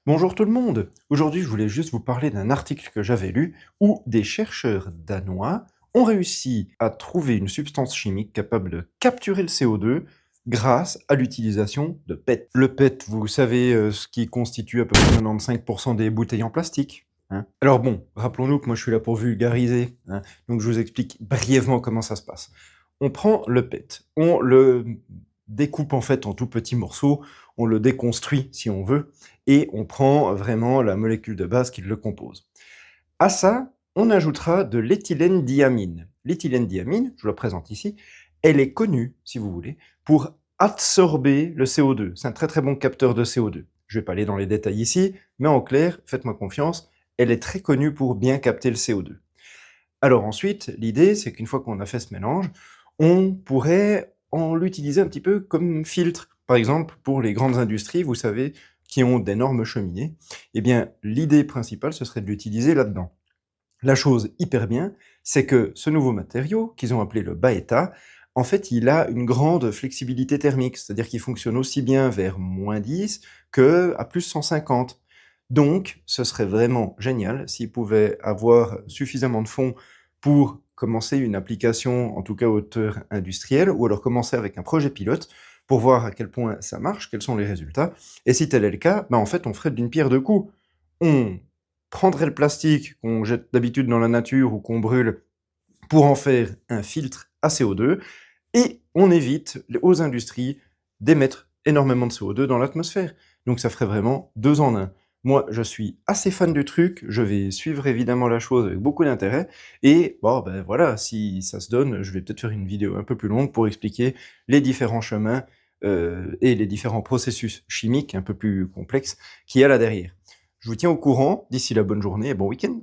Bonjour tout le monde! Aujourd'hui, je voulais juste vous parler d'un article que j'avais lu où des chercheurs danois ont réussi à trouver une substance chimique capable de capturer le CO2 grâce à l'utilisation de PET. Le PET, vous savez, ce qui constitue à peu près 95% des bouteilles en plastique, hein. Alors bon, rappelons-nous que moi je suis là pour vulgariser, hein, donc je vous explique brièvement comment ça se passe. On prend le PET, on le découpe en fait en tout petits morceaux, on le déconstruit si on veut, et on prend vraiment la molécule de base qui le compose. À ça, on ajoutera de l'éthylène-diamine. L'éthylène-diamine, je la présente ici, elle est connue, si vous voulez, pour absorber le CO2. C'est un très très bon capteur de CO2. Je ne vais pas aller dans les détails ici, mais en clair, faites-moi confiance, elle est très connue pour bien capter le CO2. Alors ensuite, l'idée, c'est qu'une fois qu'on a fait ce mélange, on pourrait l'utiliser un petit peu comme filtre. Par exemple, pour les grandes industries, vous savez, qui ont d'énormes cheminées, eh bien, l'idée principale, ce serait de l'utiliser là-dedans. La chose hyper bien, c'est que ce nouveau matériau, qu'ils ont appelé le Baeta, en fait, il a une grande flexibilité thermique, c'est-à-dire qu'il fonctionne aussi bien vers -10 qu'à +150. Donc, ce serait vraiment génial s'ils pouvaient avoir suffisamment de fonds pour commencer une application, en tout cas à hauteur industrielle, ou alors commencer avec un projet pilote pour voir à quel point ça marche, quels sont les résultats. Et si tel est le cas, en fait, on ferait d'une pierre deux coups. On prendrait le plastique qu'on jette d'habitude dans la nature ou qu'on brûle pour en faire un filtre à CO2 et on évite aux industries d'émettre énormément de CO2 dans l'atmosphère. Donc ça ferait vraiment 2 en 1. Moi, je suis assez fan du truc, je vais suivre évidemment la chose avec beaucoup d'intérêt et bon, ben voilà, si ça se donne, je vais peut-être faire une vidéo un peu plus longue pour expliquer les différents chemins, et les différents processus chimiques un peu plus complexes qu'il y a là derrière. Je vous tiens au courant, d'ici là, bonne journée et bon week-end.